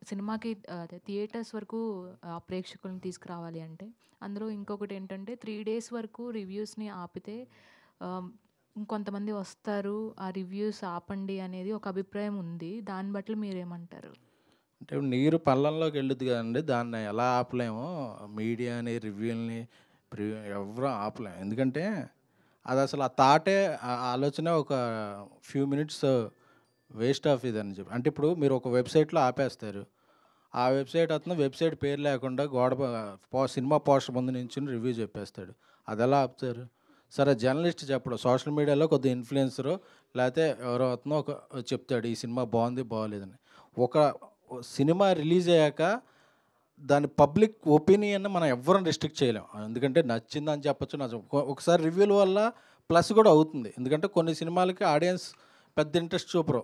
సినిమాకి అదే థియేటర్స్ వరకు ప్రేక్షకులను తీసుకురావాలి అంటే, అందులో ఇంకొకటేంటంటే 3 డేస్ వరకు రివ్యూస్‌ని ఆపితే ఇంకొంతమంది వస్తారు. ఆ రివ్యూస్ ఆపండి అనేది ఒక అభిప్రాయం ఉంది. దాన్ని బట్టి మీరేమంటారు? అంటే నీరు పళ్ళంలోకి వెళ్ళుద్ది కదండీ! దాన్ని ఎలా ఆపలేమో మీడియాని, రివ్యూలని ఎవ్వరం ఆపలేం. ఎందుకంటే అదసలు ఆ థాటే ఆలోచనే ఒక ఫ్యూ మినిట్స్ వేస్ట్ ఆఫ్ ఇదని చెప్పి. అంటే ఇప్పుడు మీరు ఒక వెబ్‌సైట్‌లో ఆపేస్తారు. ఆ వెబ్‌సైట్ అతను వెబ్‌సైట్ పేరు లేకుండా గోడ సినిమా పోస్టర్ ముందు నించొని రివ్యూ చెప్పేస్తాడు. అదెలా ఆపుతారు? సరే జర్నలిస్ట్ చెప్పడు. సోషల్ మీడియాలో కొద్దిగా ఇన్‌ఫ్లుయెన్సరో లేతే ఎవరో అతనో చెప్తాడు. ఈ సినిమా బావుంది, బాగోలేదని. ఒక సినిమా రిలీజ్ అయ్యాక దాని పబ్లిక్ ఒపీనియన్‌ని మనం ఎవ్వరం రిస్ట్రిక్ట్ చేయలేం. ఎందుకంటే నచ్చిందని చెప్పొచ్చు. ఒకసారి రివ్యూల వల్ల ప్లస్ కూడా అవుతుంది. ఎందుకంటే కొన్ని సినిమాలకి ఆడియన్స్ పెద్ద ఇంట్రెస్ట్ చూపరు.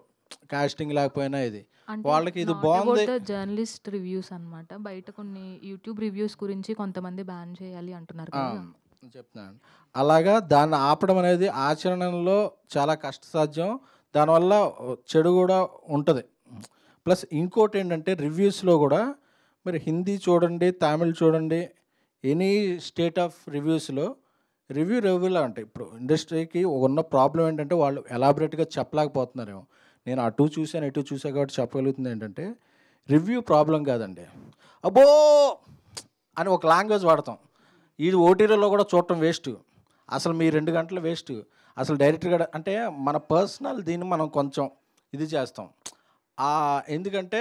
కాస్టింగ్ లేకపోయినా ఇది. అంటే వాళ్ళకి ఇది నాట్ అబౌట్ బావుంది. ద జర్నలిస్ట్ రివ్యూస్ అనమాట. బయట కొన్ని యూట్యూబ్ రివ్యూస్ గురించి కొంతమంది బ్యాన్ చేయాలి అంటున్నారు ఆ! కదా! చెప్తున్నాను. అలాగా దాన్ని ఆపడం అనేది ఆచరణలో చాలా కష్టసాధ్యం. దానివల్ల చెడు గూడా ఉంటది. ప్లస్ ఇంకోటేంటంటే రివ్యూస్‌లో గూడా మీరు హిందీ చూడండి, తమిళ్ చూడండి, ఎనీ స్టేట్ ఆఫ్ రివ్యూస్‌లో రివ్యూలా ఉంటాయి. ఇప్పుడు ఇండస్ట్రీకి ఉన్న ప్రాబ్లమ్ ఏంటంటే వాళ్ళు ఎలాబరేట్‌గా చెప్పలేకపోతున్నారేమో. నేను అటు చూసాను, ఇటు చూసా కాబట్టి చెప్పగలుగుతుంది ఏంటంటే రివ్యూ ప్రాబ్లమ్ కాదండి. అబ్బో! అని ఒక లాంగ్వేజ్ వాడతాం. ఇది ఓటీటీలో కూడా చూడటం వేస్టు. అసలు మీ 2 గంటలు వేస్టు. అసలు డైరెక్ట్‌గా అంటే మన పర్సనల్ దీన్ని మనం కొంచెం ఇది చేస్తాం. ఎందుకంటే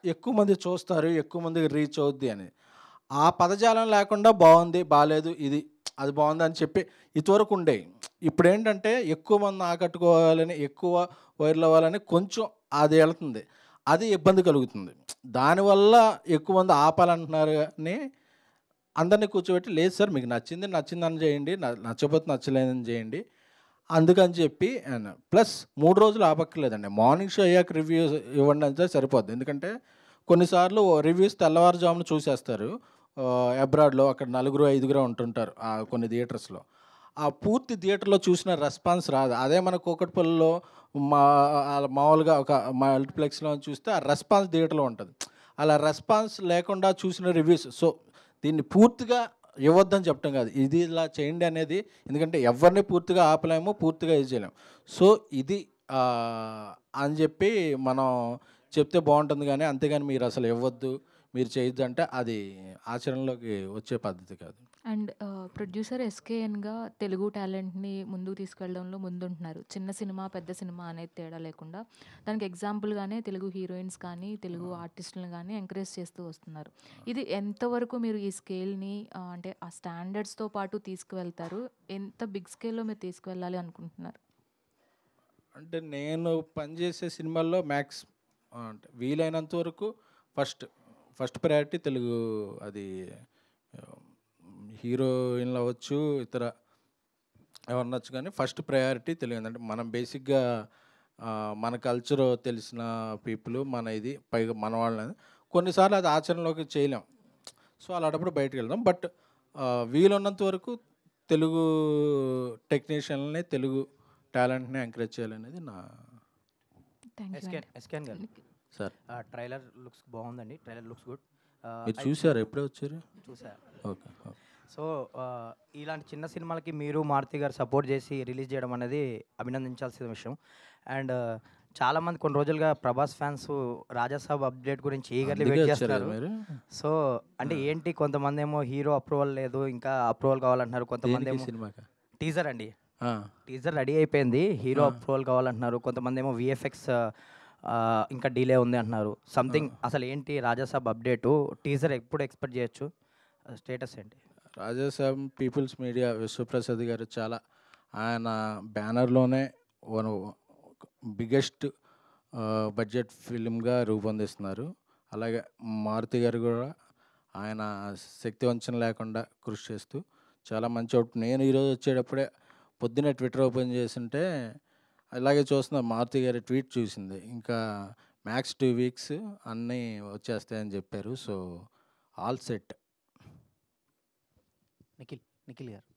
ఎక్కువ మంది చూస్తారు, ఎక్కువ మందికి రీచ్ అవుద్ది అని. ఆ పదజాలం లేకుండా బావుంది, బాలేదు, ఇది అది బావుందని చెప్పి ఇదివరకు ఉండేయి. ఇప్పుడేంటంటే ఎక్కువ మందిని ఆకట్టుకోవాలని, ఎక్కువ వైరల్ అవ్వాలని కొంచెం అది ఎళ్తుంది. అది ఇబ్బంది కలుగుతుంది. దానివల్ల ఎక్కువ మంది ఆపాలంటున్నారు గానీ అందరిని కూర్చోబెట్టి, లేదు సార్ మీకు నచ్చింది నచ్చిందని చేయండి. నచ్చకపోతే నచ్చలేదని చేయండి. అందుకని చెప్పి ప్లస్ 3 రోజులు ఆపక్కర్లేదండి. మార్నింగ్ షో అయ్యాక రివ్యూ ఇవ్వండి అంటే సరిపోద్ది. ఎందుకంటే కొన్నిసార్లు రివ్యూస్ తెల్లవారుజామున చూసేస్తారు. అబ్రాడ్‌లో అక్కడ నలుగురు, ఐదుగురే ఉంటుంటారు కొన్ని థియేటర్స్‌లో. ఆ పూర్తి థియేటర్‌లో చూసిన రెస్పాన్స్ రాదు. అదే మన కూకట్పల్లిలో మా మామూలుగా ఒక మల్టీప్లెక్స్‌లో చూస్తే ఆ రెస్పాన్స్ థియేటర్‌లో ఉంటది. అలా రెస్పాన్స్ లేకుండా చూసిన రివ్యూస్ దీన్ని పూర్తిగా ఇవ్వద్దని చెప్పటం కాదు. ఇది ఇలా చేయండి అనేది ఎందుకంటే ఎవరిని పూర్తిగా ఆపలేము, పూర్తిగా ఇది చేయలేము. సో, ఇది అని చెప్పి మనం చెప్తే బావుంటుంది గానీ, అంతేగాని మీరసలు ఇవ్వద్దు, మీరు చేయొద్దు అంటే అది ఆచరణలోకి వచ్చే పద్ధతి కాదు. అండ్ ప్రొడ్యూసర్ ఎస్‌కేఎన్‌గా తెలుగు టాలెంట్‌ని ముందుకు తీసుకెళ్ళడంలో ముందుంటున్నారు. చిన్న సినిమా, పెద్ద సినిమా అనేది తేడా లేకుండా. దానికి ఎగ్జాంపుల్‌గానే తెలుగు హీరోయిన్స్ కానీ, తెలుగు ఆర్టిస్టులను గానీ ఎంకరేజ్ చేస్తూ వస్తున్నారు. ఇది ఎంతవరకు మీరు ఈ స్కేల్‌ని అంటే ఆ స్టాండర్డ్స్‌తో పాటు తీసుకువెళ్తారు? ఎంత బిగ్ స్కేల్‌లో మీరు తీసుకువెళ్ళాలి అనుకుంటున్నారు? అంటే నేను పనిచేసే సినిమాల్లో అంటే వీలైనంత వరకు ఫస్ట్, ఫస్ట్ ప్రయారిటీ తెలుగు అది ఆహ్, హీరోయిన్‌లు అవ్వచ్చు, ఇతర ఎవరనొచ్చు కానీ ఫస్ట్ ప్రయారిటీ తెలుగు. ఎందుకంటే మనం బేసిక్‌గా మన కల్చర్ తెలిసిన పీపుల్ మన ఇది పైగా మన వాళ్ళని కొన్నిసార్లు అది ఆచరణలోకి చేయలేం. సో, అలాంటప్పుడు బయటికెళ్దాం. బట్ వీలున్నంత వరకు తెలుగు టెక్నీషియన్‌లని, తెలుగు టాలెంట్‌ని ఎంకరేజ్ చేయాలనేది నా థ్యాంక్ యూ అండి. ఎస్‌కేఎన్ గారు. నిఖిల్. సార్. ట్రైలర్ లుక్స్ బాగుందండి. Trailer looks good. మీరు అయితే చూసారా? ఎప్పుడే వచ్చారు? చూసా. ఓకే. ఓకే. సో, ఇలాంటి చిన్న సినిమాలకి మీరు, మారుతి గారు సపోర్ట్ చేసి రిలీజ్ చేయడం అనేది అభినందించాల్సిన విషయం. అండ్ చాలామంది కొన్ని రోజులుగా ప్రభాస్ ఫ్యాన్స్ 'రాజాసాబ్' అప్డేట్ గురించి ఈగర్లీ అందుకే వెయిట్ వచ్చారు కదా చేస్తున్నారు. మీరు? సో, అంటే ఏంటి కొంతమందేమో హీరో అప్రూవల్ లేదు, ఇంకా అప్రూవల్ కావాలంటున్నారు. దేనికి కొంతమందేమో సినిమాకా? టీజర్ అండి. ఆ! టీజర్ రెడీ అయిపోయింది. హీరో ఆ! అప్రూవల్ కావాలంటున్నారు. కొంతమందేమో వీఎఫ్ఎక్స్ ఇంకా డిలే ఉంది అంటున్నారు. ఆ! సంథింగ్ అసలు ఏంటి 'రాజాసాబ్' అప్డేటు? టీజర్ ఎప్పుడు ఎక్స్‌పెక్ట్ చేయొచ్చు? స్టేటస్ ఏంటి? రాజాసాబ్ పీపుల్స్ మీడియా విశ్వప్రసాద్ గారు చాలా ఆయన బ్యానర్‌లోనే వన్ బిగ్గెస్ట్ బడ్జెట్ ఫిల్మ్‌గా రూపొందిస్తున్నారు. అలాగే మారుతి గారు కూడా ఆయన శక్తి వంచన లేకుండా కృషి చేస్తూ చాలా మంచి నేను ఈరోజు వచ్చేటప్పుడే పొద్దున్నే ట్విట్టర్ ఓపెన్ చేసుంటే అలాగే చూస్తున్నా మారుతి గారి ట్వీట్ చూసింది. ఇంకా మ్యాక్స్ 2 వీక్స్ అన్నీ వచ్చేస్తాయని చెప్పారు. So, all set. నిఖిల్ గారు.